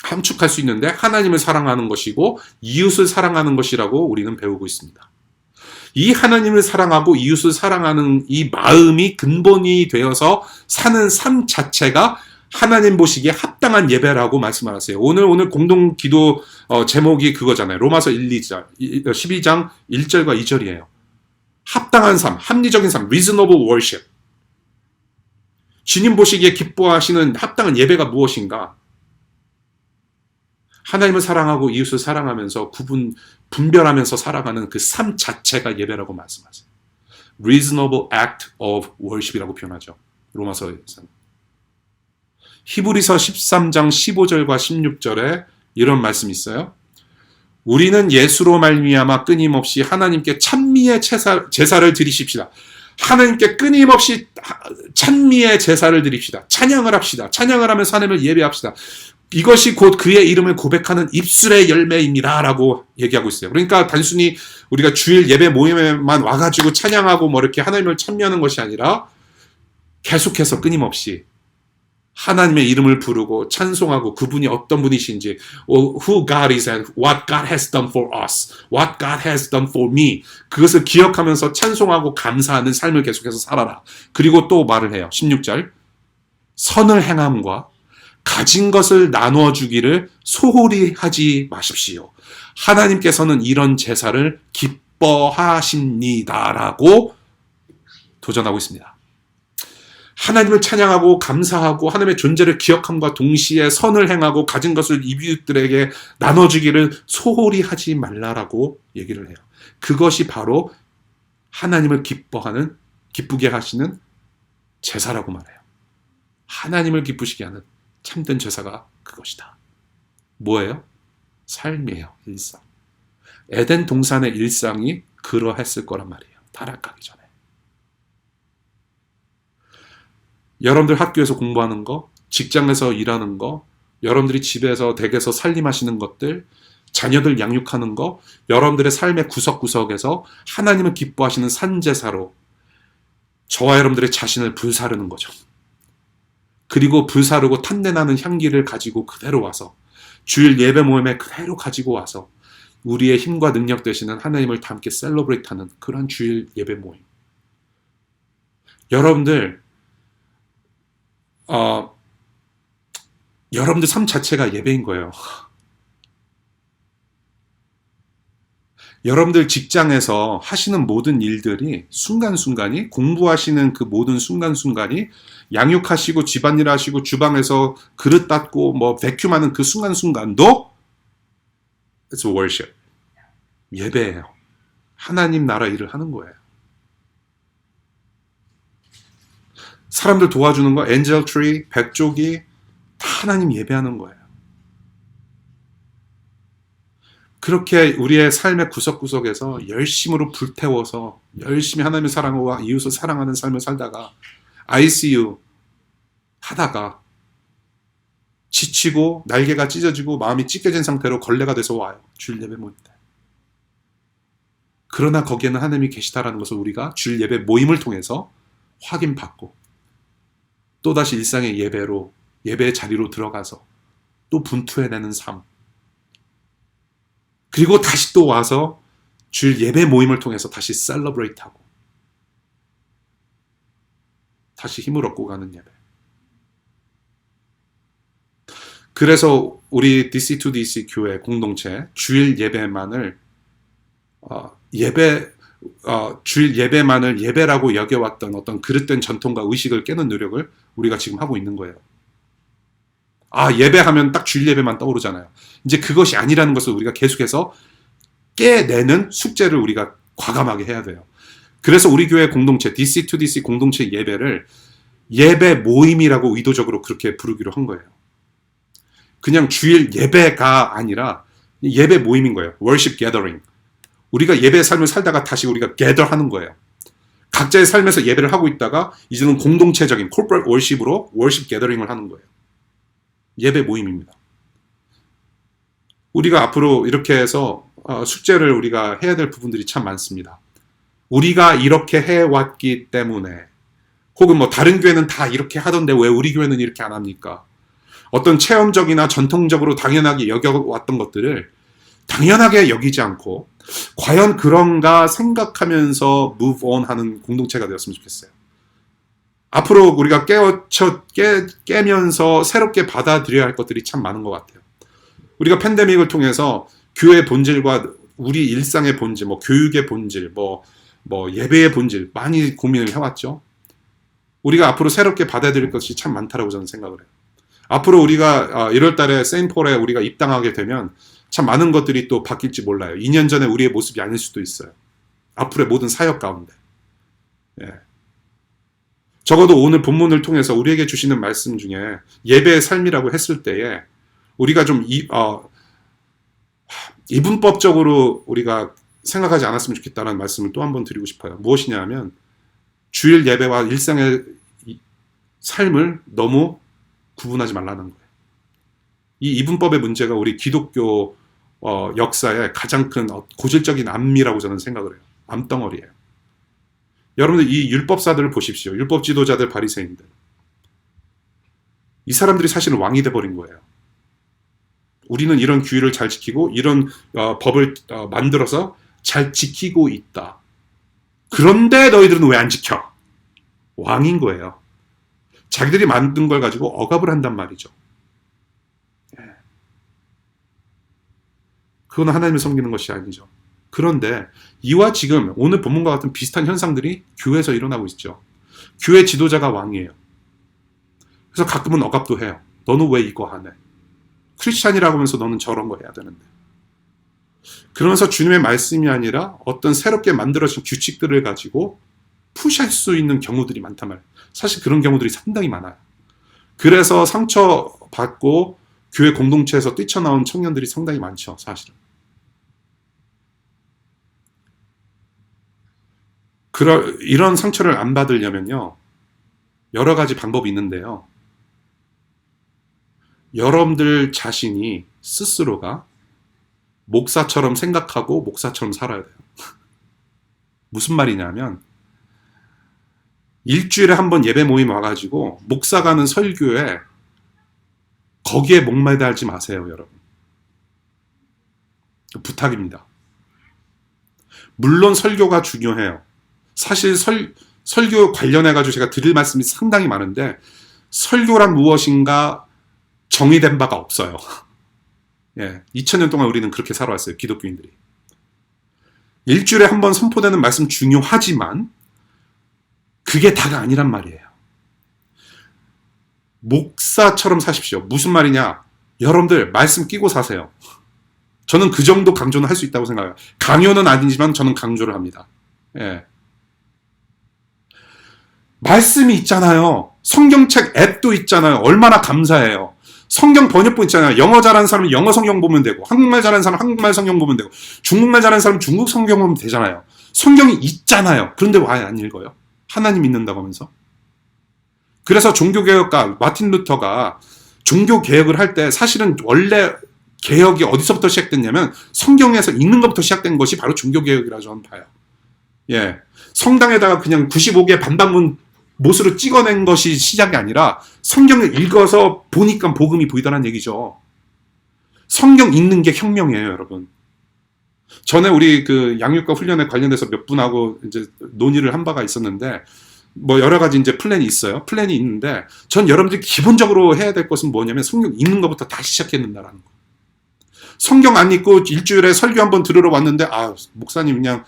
함축할 수 있는데 하나님을 사랑하는 것이고 이웃을 사랑하는 것이라고 우리는 배우고 있습니다. 이 하나님을 사랑하고 이웃을 사랑하는 이 마음이 근본이 되어서 사는 삶 자체가 하나님 보시기에 합당한 예배라고 말씀하세요. 오늘 공동 기도 제목이 그거잖아요. 로마서 12장 1절과 2절이에요. 합당한 삶, 합리적인 삶, reasonable worship. 주님 보시기에 기뻐하시는 합당한 예배가 무엇인가? 하나님을 사랑하고 이웃을 사랑하면서 분별하면서 살아가는 그 삶 자체가 예배라고 말씀하세요. Reasonable act of worship이라고 표현하죠. 로마서에서는. 히브리서 13장 15절과 16절에 이런 말씀이 있어요. 우리는 예수로 말미암아 끊임없이 하나님께 찬미의 제사를 드리십시다. 하나님께 끊임없이 찬미의 제사를 드립시다. 찬양을 합시다. 찬양을 하면서 하나님을 예배합시다. 이것이 곧 그의 이름을 고백하는 입술의 열매입니다. 라고 얘기하고 있어요. 그러니까 단순히 우리가 주일 예배 모임에만 와가지고 찬양하고 뭐 이렇게 하나님을 찬미하는 것이 아니라 계속해서 끊임없이 하나님의 이름을 부르고 찬송하고 그분이 어떤 분이신지, who God is and what God has done for us, what God has done for me, 그것을 기억하면서 찬송하고 감사하는 삶을 계속해서 살아라. 그리고 또 말을 해요. 16절, 선을 행함과 가진 것을 나누어 주기를 소홀히 하지 마십시오. 하나님께서는 이런 제사를 기뻐하십니다라고 도전하고 있습니다. 하나님을 찬양하고 감사하고 하나님의 존재를 기억함과 동시에 선을 행하고 가진 것을 이웃들에게 나눠주기를 소홀히 하지 말라라고 얘기를 해요. 그것이 바로 하나님을 기쁘게 하시는 제사라고 말해요. 하나님을 기쁘시게 하는 참된 제사가 그것이다. 뭐예요? 삶이에요. 일상. 에덴 동산의 일상이 그러했을 거란 말이에요. 타락하기 전에. 여러분들 학교에서 공부하는 거, 직장에서 일하는 거, 여러분들이 집에서 댁에서 살림하시는 것들, 자녀들 양육하는 거, 여러분들의 삶의 구석구석에서 하나님을 기뻐하시는 산제사로 저와 여러분들의 자신을 불사르는 거죠. 그리고 불사르고 탄내나는 향기를 가지고 그대로 와서 주일 예배 모임에 그대로 가지고 와서 우리의 힘과 능력 되시는 하나님을 다 함께 셀러브레이트하는 그런 주일 예배 모임. 여러분들 삶 자체가 예배인 거예요. 여러분들 직장에서 하시는 모든 일들이 순간순간이 공부하시는 그 모든 순간순간이 양육하시고 집안일 하시고 주방에서 그릇 닦고 뭐 베큐하는 그 순간순간도 It's worship. 예배예요. 하나님 나라 일을 하는 거예요. 사람들 도와주는 거, 엔젤 트리, 백조기 다 하나님 예배하는 거예요. 그렇게 우리의 삶의 구석구석에서 열심으로 불태워서 열심히 하나님의 사랑과 이웃을 사랑하는 삶을 살다가 ICU 하다가 지치고 날개가 찢어지고 마음이 찢겨진 상태로 걸레가 돼서 와요. 주일 예배 모임 때. 그러나 거기에는 하나님이 계시다라는 것을 우리가 주일 예배 모임을 통해서 확인받고 또다시 일상의 예배로 예배의 자리로 들어가서 또 분투해내는 삶. 그리고 다시 또 와서 주일 예배 모임을 통해서 다시 셀러브레이트하고 다시 힘을 얻고 가는 예배. 그래서 우리 DC2DC 교회 공동체 주일 예배만을 주일 예배만을 예배라고 여겨왔던 어떤 그릇된 전통과 의식을 깨는 노력을 우리가 지금 하고 있는 거예요. 예배하면 딱 주일 예배만 떠오르잖아요. 이제 그것이 아니라는 것을 우리가 계속해서 깨내는 숙제를 우리가 과감하게 해야 돼요. 그래서 우리 교회 공동체, DC2DC 공동체 예배를 예배 모임이라고 의도적으로 그렇게 부르기로 한 거예요. 그냥 주일 예배가 아니라 예배 모임인 거예요. Worship Gathering. 우리가 예배의 삶을 살다가 다시 우리가 gather 하는 거예요. 각자의 삶에서 예배를 하고 있다가 이제는 공동체적인 corporate worship으로 worship gathering을 하는 거예요. 예배 모임입니다. 우리가 앞으로 이렇게 해서 숙제를 우리가 해야 될 부분들이 참 많습니다. 우리가 이렇게 해왔기 때문에 혹은 뭐 다른 교회는 다 이렇게 하던데 왜 우리 교회는 이렇게 안 합니까? 어떤 체험적이나 전통적으로 당연하게 여겨왔던 것들을 당연하게 여기지 않고 과연 그런가 생각하면서 move on 하는 공동체가 되었으면 좋겠어요. 앞으로 우리가 깨면서 새롭게 받아들여야 할 것들이 참 많은 것 같아요. 우리가 팬데믹을 통해서 교회의 본질과 우리 일상의 본질, 뭐 교육의 본질, 뭐 예배의 본질 많이 고민을 해왔죠. 우리가 앞으로 새롭게 받아들일 것이 참 많다라고 저는 생각을 해요. 앞으로 우리가 1월 달에 세인폴에 우리가 입당하게 되면 참 많은 것들이 또 바뀔지 몰라요. 2년 전에 우리의 모습이 아닐 수도 있어요. 앞으로의 모든 사역 가운데. 예. 적어도 오늘 본문을 통해서 우리에게 주시는 말씀 중에 예배의 삶이라고 했을 때에 우리가 좀 이분법적으로 우리가 생각하지 않았으면 좋겠다는 말씀을 또 한 번 드리고 싶어요. 무엇이냐 하면 주일 예배와 일상의 삶을 너무 구분하지 말라는 거예요. 이 이분법의 문제가 우리 기독교 역사의 가장 큰 고질적인 암이라고 저는 생각을 해요. 암덩어리예요. 여러분들 이 율법사들을 보십시오. 율법 지도자들, 바리새인들. 이 사람들이 사실은 왕이 돼버린 거예요. 우리는 이런 규율을 잘 지키고 이런 법을 만들어서 잘 지키고 있다. 그런데 너희들은 왜 안 지켜? 왕인 거예요. 자기들이 만든 걸 가지고 억압을 한단 말이죠. 그건 하나님을 섬기는 것이 아니죠. 그런데 이와 지금 오늘 본문과 같은 비슷한 현상들이 교회에서 일어나고 있죠. 교회 지도자가 왕이에요. 그래서 가끔은 억압도 해요. 너는 왜 이거 안 해? 크리스찬이라고 하면서 너는 저런 거 해야 되는데. 그러면서 주님의 말씀이 아니라 어떤 새롭게 만들어진 규칙들을 가지고 푸시할 수 있는 경우들이 많단 말이에요. 사실 그런 경우들이 상당히 많아요. 그래서 상처받고 교회 공동체에서 뛰쳐나온 청년들이 상당히 많죠. 사실은. 이런 상처를 안 받으려면요. 여러 가지 방법이 있는데요. 여러분들 자신이 스스로가 목사처럼 생각하고 목사처럼 살아야 돼요. 무슨 말이냐면 일주일에 한 번 예배 모임 와가지고 목사가 하는 설교에 거기에 목매달지 마세요, 여러분. 부탁입니다. 물론 설교가 중요해요. 사실 설교 관련해가지고 제가 드릴 말씀이 상당히 많은데 설교란 무엇인가 정의된 바가 없어요. 예, 2000년 동안 우리는 그렇게 살아왔어요, 기독교인들이. 일주일에 한 번 선포되는 말씀 중요하지만 그게 다가 아니란 말이에요. 목사처럼 사십시오. 무슨 말이냐? 여러분들 말씀 끼고 사세요. 저는 그 정도 강조는 할 수 있다고 생각해요. 강요는 아니지만 저는 강조를 합니다. 예. 말씀이 있잖아요. 성경책 앱도 있잖아요. 얼마나 감사해요. 성경 번역본 있잖아요. 영어 잘하는 사람은 영어 성경 보면 되고, 한국말 잘하는 사람은 한국말 성경 보면 되고, 중국말 잘하는 사람은 중국 성경 보면 되잖아요. 성경이 있잖아요. 그런데 왜 안 읽어요? 하나님 믿는다고 하면서. 그래서 종교개혁가 마틴 루터가 종교개혁을 할 때 사실은 원래 개혁이 어디서부터 시작됐냐면 성경에서 읽는 것부터 시작된 것이 바로 종교개혁이라고 저는 봐요. 예. 성당에다가 그냥 95개 반박문 못으로 찍어낸 것이 시작이 아니라 성경을 읽어서 보니까 복음이 보이더란 얘기죠. 성경 읽는 게 혁명이에요, 여러분. 전에 우리 그 양육과 훈련에 관련해서 몇 분하고 이제 논의를 한 바가 있었는데, 뭐 여러 가지 이제 플랜이 있어요. 플랜이 있는데, 전 여러분들이 기본적으로 해야 될 것은 뭐냐면 성경 읽는 것부터 다시 시작해야 된다는 거. 성경 안 읽고 일주일에 설교 한번 들으러 왔는데, 아, 목사님 그냥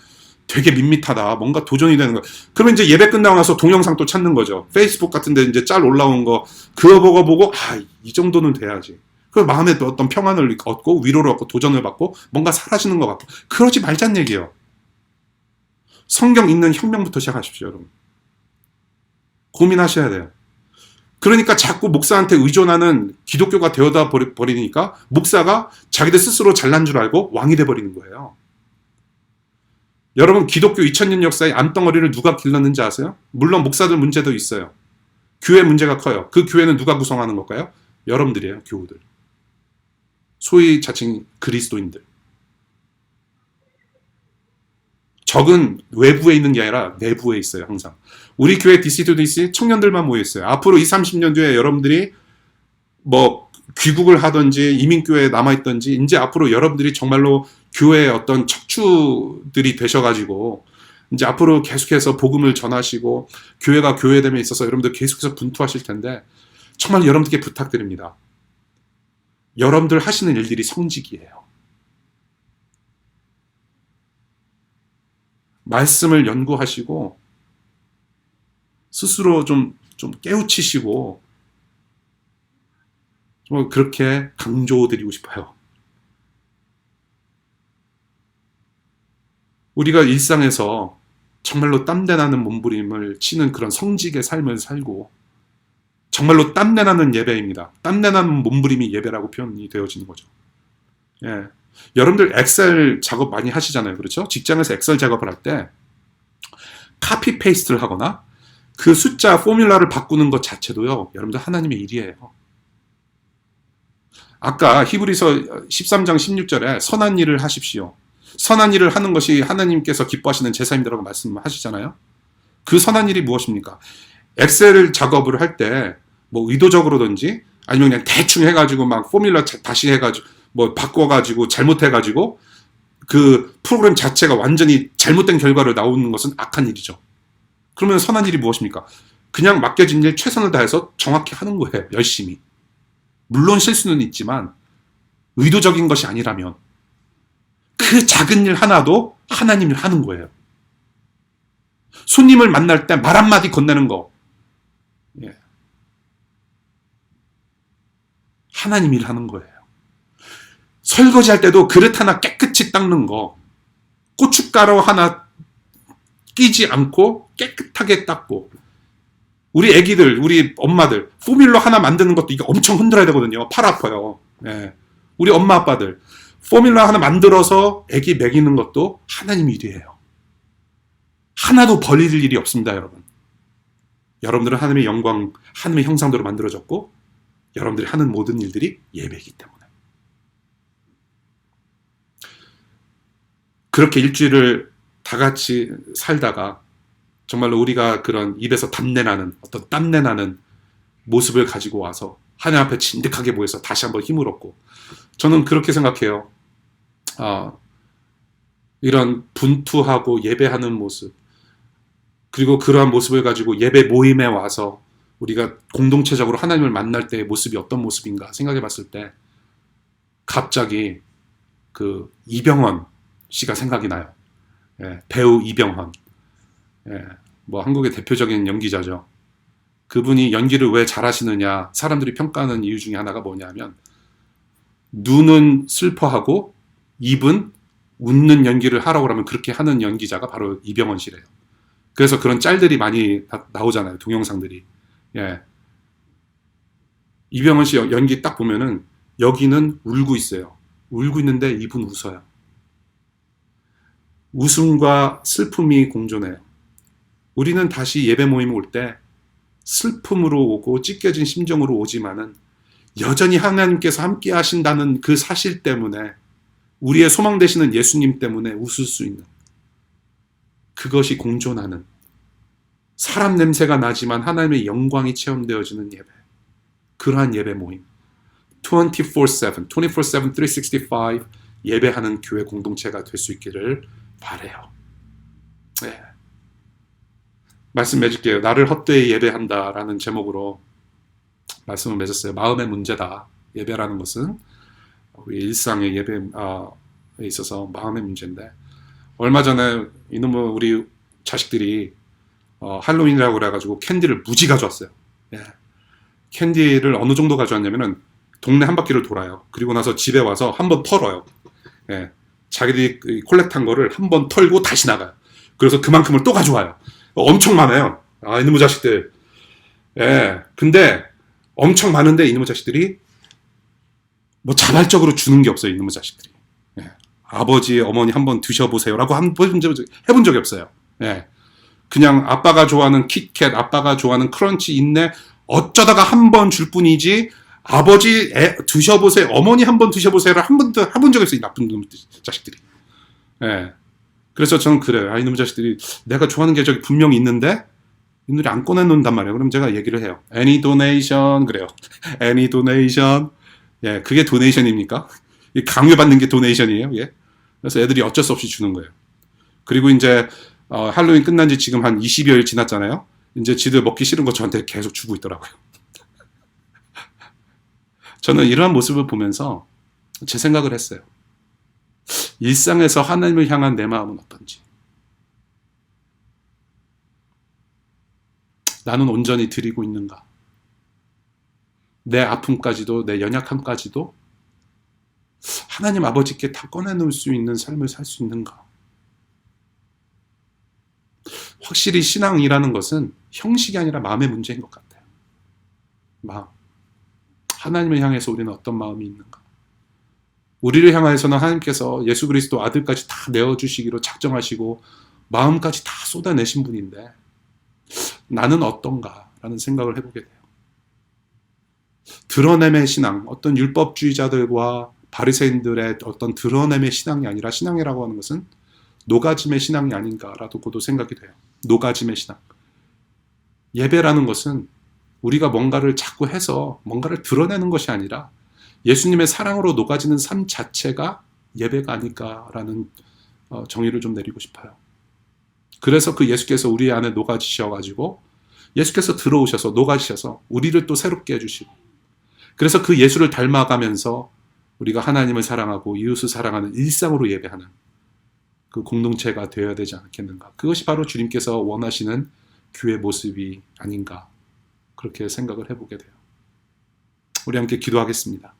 되게 밋밋하다. 뭔가 도전이 되는 거. 그러면 이제 예배 끝나고 나서 동영상 또 찾는 거죠. 페이스북 같은 데 이제 짤 올라온 거, 그거 보고, 아, 이 정도는 돼야지. 그 마음에 또 어떤 평안을 얻고, 위로를 얻고, 도전을 받고, 뭔가 사라지는 것 같고. 그러지 말자는 얘기예요. 성경 읽는 혁명부터 시작하십시오, 여러분. 고민하셔야 돼요. 그러니까 자꾸 목사한테 의존하는 기독교가 되어다 버리니까 목사가 자기들 스스로 잘난 줄 알고 왕이 돼버리는 거예요. 여러분, 기독교 2000년 역사의 암덩어리를 누가 길렀는지 아세요? 물론 목사들 문제도 있어요. 교회 문제가 커요. 그 교회는 누가 구성하는 걸까요? 여러분들이에요, 교우들. 소위 자칭 그리스도인들. 적은 외부에 있는 게 아니라 내부에 있어요, 항상. 우리 교회 DC2DC 청년들만 모여있어요. 앞으로 20, 30년 뒤에 여러분들이 뭐 귀국을 하든지 이민교회에 남아있든지 이제 앞으로 여러분들이 정말로 교회의 어떤 척추들이 되셔가지고 이제 앞으로 계속해서 복음을 전하시고 교회가 교회됨에 있어서 여러분들 계속해서 분투하실 텐데 정말 여러분들께 부탁드립니다. 여러분들 하시는 일들이 성직이에요. 말씀을 연구하시고 스스로 좀 깨우치시고 정말 그렇게 강조드리고 싶어요. 우리가 일상에서 정말로 땀내나는 몸부림을 치는 그런 성직의 삶을 살고 정말로 땀내나는 예배입니다. 땀내나는 몸부림이 예배라고 표현이 되어지는 거죠. 예. 여러분들 엑셀 작업 많이 하시잖아요. 그렇죠? 직장에서 엑셀 작업을 할 때 카피 페이스트를 하거나 그 숫자 포뮬라를 바꾸는 것 자체도요. 여러분들 하나님의 일이에요. 아까 히브리서 13장 16절에 선한 일을 하십시오. 선한 일을 하는 것이 하나님께서 기뻐하시는 제사임이라고 말씀하시잖아요. 그 선한 일이 무엇입니까? 엑셀 작업을 할 때 뭐 의도적으로든지 아니면 그냥 대충 해가지고 막 포뮬라 다시 해가지고 뭐 바꿔가지고 잘못해가지고 그 프로그램 자체가 완전히 잘못된 결과를 나오는 것은 악한 일이죠. 그러면 선한 일이 무엇입니까? 그냥 맡겨진 일 최선을 다해서 정확히 하는 거예요. 열심히. 물론 실수는 있지만 의도적인 것이 아니라면 그 작은 일 하나도 하나님이 하는 거예요. 손님을 만날 때 말 한마디 건네는 거. 예. 하나님 일 하는 거예요. 설거지 할 때도 그릇 하나 깨끗이 닦는 거. 고춧가루 하나 끼지 않고 깨끗하게 닦고. 우리 애기들, 우리 엄마들, 포뮬러 하나 만드는 것도 이게 엄청 흔들어야 되거든요. 팔 아파요. 예. 우리 엄마 아빠들. 포뮬러 하나 만들어서 애기 먹이는 것도 하나님 일이에요. 하나도 버릴 일이 없습니다, 여러분. 여러분들은 하나님의 영광, 하나님의 형상대로 만들어졌고 여러분들이 하는 모든 일들이 예배이기 때문에. 그렇게 일주일을 다 같이 살다가 정말로 우리가 그런 입에서 담내나는 어떤 땀내나는 모습을 가지고 와서 하나님 앞에 진득하게 모여서 다시 한번 힘을 얻고 저는 그렇게 생각해요. 이런 분투하고 예배하는 모습 그리고 그러한 모습을 가지고 예배 모임에 와서 우리가 공동체적으로 하나님을 만날 때의 모습이 어떤 모습인가 생각해 봤을 때 갑자기 그 이병헌 씨가 생각이 나요. 예, 배우 이병헌. 예, 뭐 한국의 대표적인 연기자죠. 그분이 연기를 왜 잘하시느냐 사람들이 평가하는 이유 중에 하나가 뭐냐면 눈은 슬퍼하고 입은 웃는 연기를 하라고 하면 그렇게 하는 연기자가 바로 이병헌 씨래요. 그래서 그런 짤들이 많이 나오잖아요. 동영상들이. 예. 이병헌 씨 연기 딱 보면은 여기는 울고 있어요. 울고 있는데 입은 웃어요. 웃음과 슬픔이 공존해요. 우리는 다시 예배 모임 올 때 슬픔으로 오고 찢겨진 심정으로 오지만은 여전히 하나님께서 함께 하신다는 그 사실 때문에 우리의 소망 되시는 예수님 때문에 웃을 수 있는 그것이 공존하는 사람 냄새가 나지만 하나님의 영광이 체험되어지는 예배. 그러한 예배 모임. 24/7, 24/7, 365 예배하는 교회 공동체가 될 수 있기를 바라요. 네. 말씀 맺을게요. 나를 헛되이 예배한다라는 제목으로 말씀을 맺었어요. 마음의 문제다. 예배라는 것은 우리 일상의 예배에 있어서 마음의 문제인데 얼마 전에 이놈의 우리 자식들이 할로윈이라고 그래가지고 캔디를 무지 가져왔어요. 예. 캔디를 어느 정도 가져왔냐면은 동네 한 바퀴를 돌아요. 그리고 나서 집에 와서 한 번 털어요. 예. 자기들이 콜렉트한 거를 한 번 털고 다시 나가요. 그래서 그만큼을 또 가져와요. 엄청 많아요. 이놈의 자식들. 예. 근데 엄청 많은데 이놈의 자식들이 뭐 자발적으로 주는 게 없어요. 이놈의 자식들이. 예. 아버지, 어머니 한번 드셔보세요라고 해본 적이 없어요. 예. 그냥 아빠가 좋아하는 킷캣, 아빠가 좋아하는 크런치 있네. 어쩌다가 한 번 줄 뿐이지. 아버지 드셔보세요. 어머니 한번 드셔보세요를 한 번도 해본 적이 없어요. 이 나쁜 놈 자식들이. 예. 그래서 저는 그래요. 이놈의 자식들이 내가 좋아하는 게 저기 분명히 있는데 이놈들이 안 꺼내놓는단 말이에요. 그럼 제가 얘기를 해요. Any donation 그래요. Any donation. 예, 그게 도네이션입니까? 강요받는 게 도네이션이에요. 예. 그래서 애들이 어쩔 수 없이 주는 거예요. 그리고 이제 할로윈 끝난 지 지금 한 20여일 지났잖아요. 이제 지들 먹기 싫은 거 저한테 계속 주고 있더라고요. 저는 이러한 모습을 보면서 제 생각을 했어요. 일상에서 하나님을 향한 내 마음은 어떤지. 나는 온전히 드리고 있는가? 내 아픔까지도 내 연약함까지도 하나님 아버지께 다 꺼내놓을 수 있는 삶을 살 수 있는가? 확실히 신앙이라는 것은 형식이 아니라 마음의 문제인 것 같아요. 마음. 하나님을 향해서 우리는 어떤 마음이 있는가? 우리를 향해서는 하나님께서 예수 그리스도 아들까지 다 내어주시기로 작정하시고 마음까지 다 쏟아내신 분인데 나는 어떤가? 라는 생각을 해보게 돼요. 드러냄의 신앙, 어떤 율법주의자들과 바리새인들의 어떤 드러냄의 신앙이 아니라 신앙이라고 하는 것은 노가짐의 신앙이 아닌가라고도 생각이 돼요. 노가짐의 신앙. 예배라는 것은 우리가 뭔가를 자꾸 해서 뭔가를 드러내는 것이 아니라 예수님의 사랑으로 녹아지는 삶 자체가 예배가 아닐까라는 정의를 좀 내리고 싶어요. 그래서 그 예수께서 우리 안에 녹아지셔가지고 예수께서 들어오셔서 녹아지셔서 우리를 또 새롭게 해주시고 그래서 그 예수를 닮아가면서 우리가 하나님을 사랑하고 이웃을 사랑하는 일상으로 예배하는 그 공동체가 되어야 되지 않겠는가. 그것이 바로 주님께서 원하시는 교회 모습이 아닌가. 그렇게 생각을 해보게 돼요. 우리 함께 기도하겠습니다.